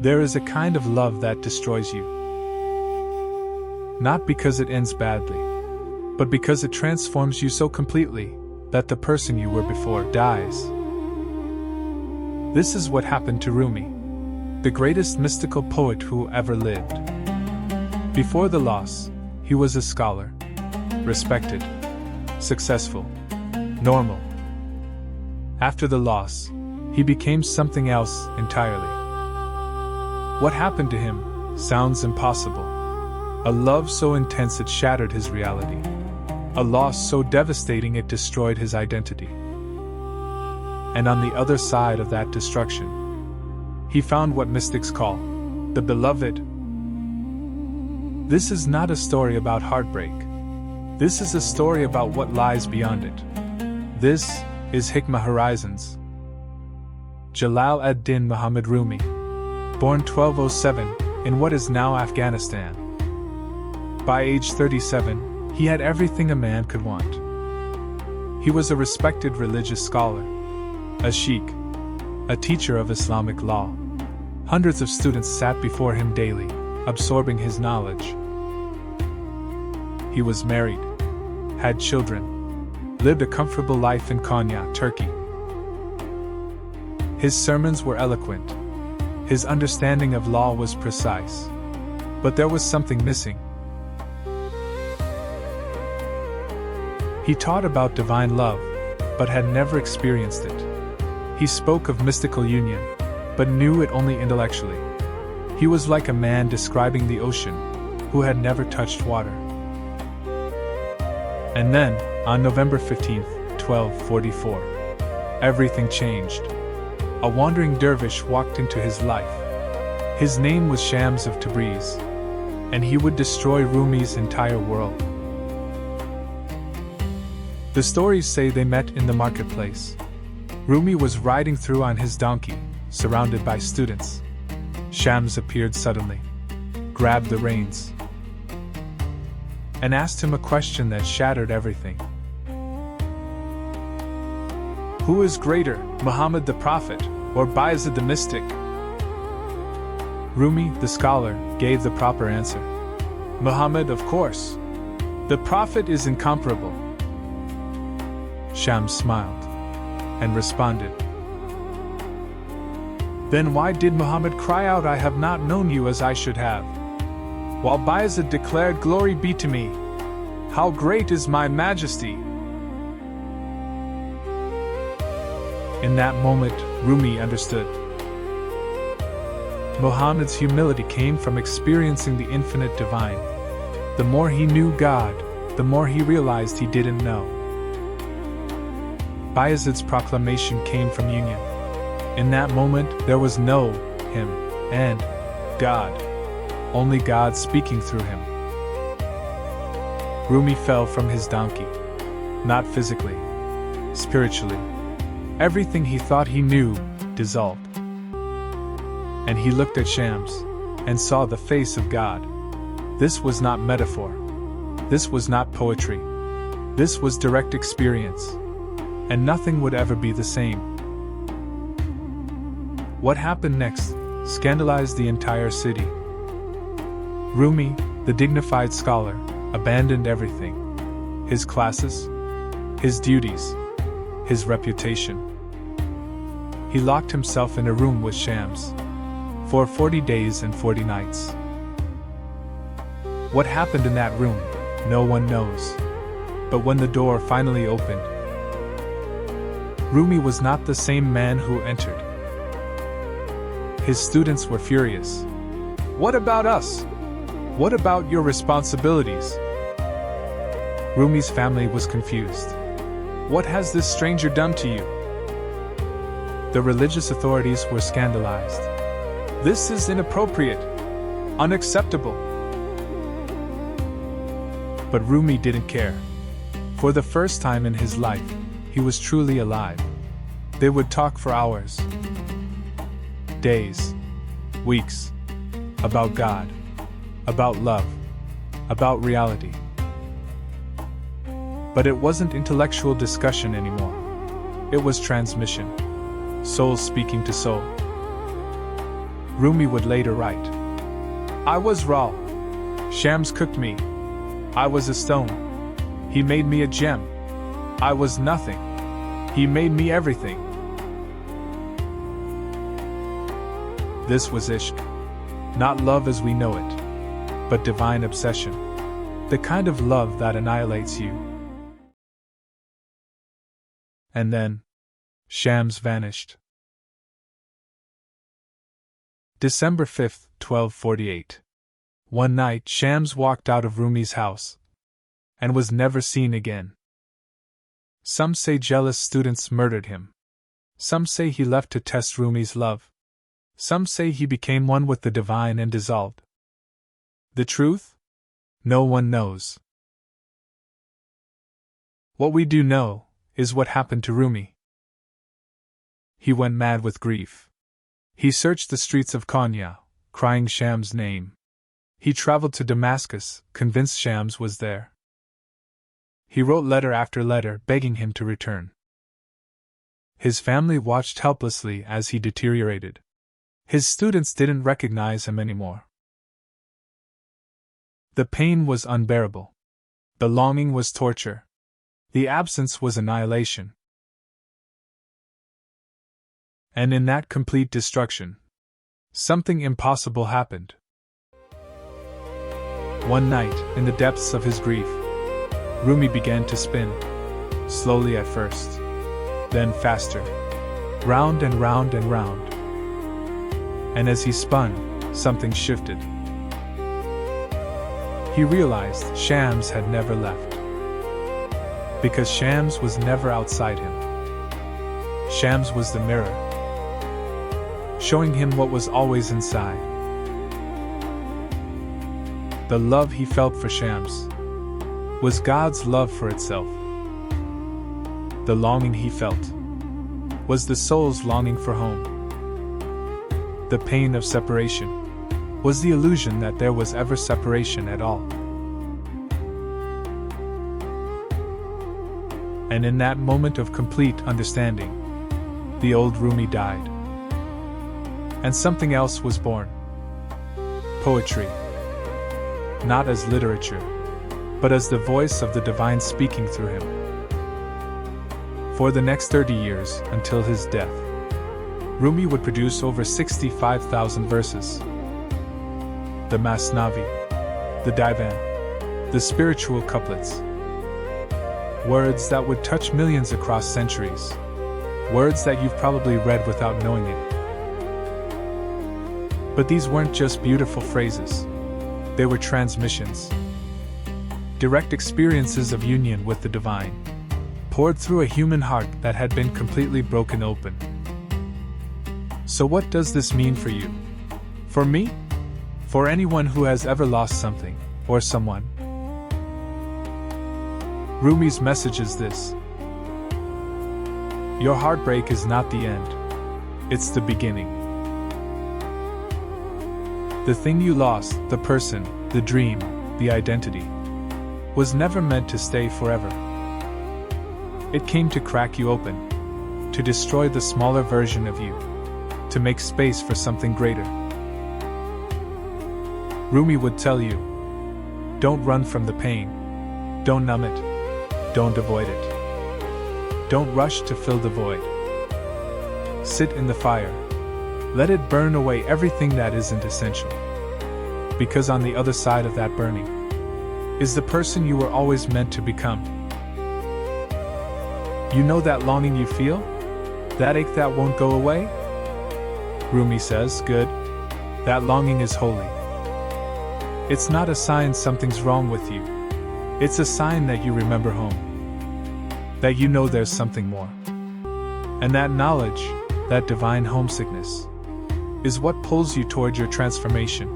There is a kind of love that destroys you. Not because it ends badly, but because it transforms you so completely that the person you were before dies. This is what happened to Rumi, the greatest mystical poet who ever lived. Before the loss, he was a scholar, respected, successful, normal. After the loss, he became something else entirely. What happened to him sounds impossible. A love so intense it shattered his reality. A loss so devastating it destroyed his identity. And on the other side of that destruction, he found what mystics call the beloved. This is not a story about heartbreak. This is a story about what lies beyond it. This is Hikma Horizons. Jalal ad-Din Muhammad Rumi, born 1207 in what is now Afghanistan. By age 37, he had everything a man could want. He was a respected religious scholar, a sheikh, a teacher of Islamic law. Hundreds of students sat before him daily, absorbing his knowledge. He was married, had children, lived a comfortable life in Konya, Turkey. His sermons were eloquent. His understanding of law was precise. But there was something missing. He taught about divine love, but had never experienced it. He spoke of mystical union, but knew it only intellectually. He was like a man describing the ocean, who had never touched water. And then, on November 15, 1244, everything changed. A wandering dervish walked into his life. His name was Shams of Tabriz, and he would destroy Rumi's entire world. The stories say they met in the marketplace. Rumi was riding through on his donkey, surrounded by students. Shams appeared suddenly, grabbed the reins, and asked him a question that shattered everything. Who is greater, Muhammad the Prophet, or Bayezid the Mystic? Rumi, the scholar, gave the proper answer. Muhammad, of course. The Prophet is incomparable. Shams smiled and responded, Then why did Muhammad cry out, I have not known you as I should have? While Bayezid declared, Glory be to me. How great is my majesty! In that moment, Rumi understood. Muhammad's humility came from experiencing the infinite divine. The more he knew God, the more he realized he didn't know. Bayezid's proclamation came from union. In that moment, there was no him and God, only God speaking through him. Rumi fell from his donkey, not physically, spiritually. Everything he thought he knew dissolved. And he looked at Shams and saw the face of God. This was not metaphor. This was not poetry. This was direct experience. And nothing would ever be the same. What happened next scandalized the entire city. Rumi, the dignified scholar, abandoned everything. His classes, his duties, his reputation. He locked himself in a room with Shams for 40 days and 40 nights. What happened in that room, no one knows. But when the door finally opened, Rumi was not the same man who entered. His students were furious. What about us? What about your responsibilities? Rumi's family was confused. What has this stranger done to you? The religious authorities were scandalized. This is inappropriate, unacceptable. But Rumi didn't care. For the first time in his life, he was truly alive. They would talk for hours, days, weeks, about God, about love, about reality. But it wasn't intellectual discussion anymore. It was transmission, soul speaking to soul. Rumi would later write, "I was raw. Shams cooked me. I was a stone. He made me a gem. I was nothing. He made me everything." This was ishq. Not love as we know it, but divine obsession. The kind of love that annihilates you. And then, Shams vanished. December 5, 1248. One night Shams walked out of Rumi's house and was never seen again. Some say jealous students murdered him. Some say he left to test Rumi's love. Some say he became one with the divine and dissolved. The truth? No one knows. What we do know is what happened to Rumi. He went mad with grief. He searched the streets of Konya, crying Shams' name. He traveled to Damascus, convinced Shams was there. He wrote letter after letter begging him to return. His family watched helplessly as he deteriorated. His students didn't recognize him anymore. The pain was unbearable. The longing was torture. The absence was annihilation. And in that complete destruction, something impossible happened. One night, in the depths of his grief, Rumi began to spin, slowly at first, then faster, round and round and round. And as he spun, something shifted. He realized Shams had never left. Because Shams was never outside him. Shams was the mirror, showing him what was always inside. The love he felt for Shams was God's love for itself. The longing he felt was the soul's longing for home. The pain of separation was the illusion that there was ever separation at all. And in that moment of complete understanding, the old Rumi died. And something else was born. Poetry. Not as literature, but as the voice of the divine speaking through him. For the next 30 years, until his death, Rumi would produce over 65,000 verses. The Masnavi, the Divan, the spiritual couplets. Words that would touch millions across centuries. Words that you've probably read without knowing it. But these weren't just beautiful phrases. They were transmissions. Direct experiences of union with the divine, poured through a human heart that had been completely broken open. So what does this mean for you? For me? For anyone who has ever lost something, or someone? Rumi's message is this. Your heartbreak is not the end. It's the beginning. The thing you lost, the person, the dream, the identity, was never meant to stay forever. It came to crack you open, to destroy the smaller version of you, to make space for something greater. Rumi would tell you, don't run from the pain, don't numb it, don't avoid it. Don't rush to fill the void. Sit in the fire. Let it burn away everything that isn't essential. Because on the other side of that burning is the person you were always meant to become. You know that longing you feel? That ache that won't go away? Rumi says, good. That longing is holy. It's not a sign something's wrong with you. It's a sign that you remember home. That you know there's something more. And that knowledge, that divine homesickness, is what pulls you toward your transformation.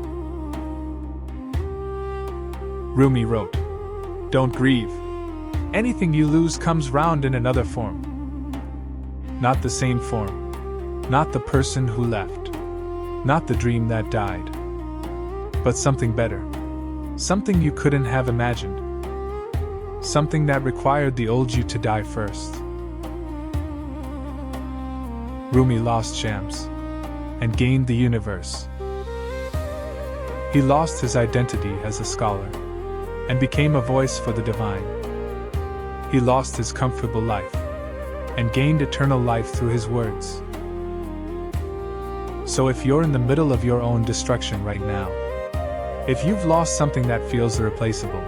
Rumi wrote, don't grieve. Anything you lose comes round in another form. Not the same form. Not the person who left. Not the dream that died. But something better. Something you couldn't have imagined. Something that required the old you to die first. Rumi lost Shams. and gained the universe. He lost his identity as a scholar and became a voice for the divine. He lost his comfortable life and gained eternal life through his words. So if you're in the middle of your own destruction right now, if you've lost something that feels irreplaceable,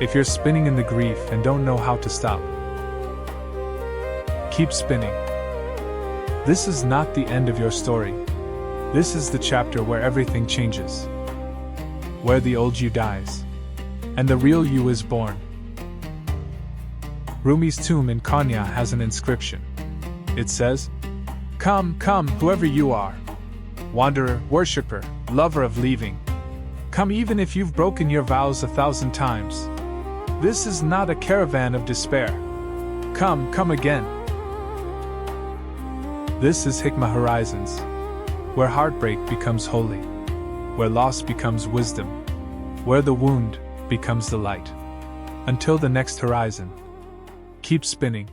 if you're spinning in the grief and don't know how to stop, keep spinning. This is not the end of your story. This is the chapter where everything changes, where the old you dies, and the real you is born. Rumi's tomb in Konya has an inscription. It says, "Come, come, whoever you are, wanderer, worshipper, lover of leaving. Come even if you've broken your vows 1,000 times. This is not a caravan of despair. Come, come again." This is Hikma Horizons, where heartbreak becomes holy, where loss becomes wisdom, where the wound becomes the light. Until the next horizon, keep spinning.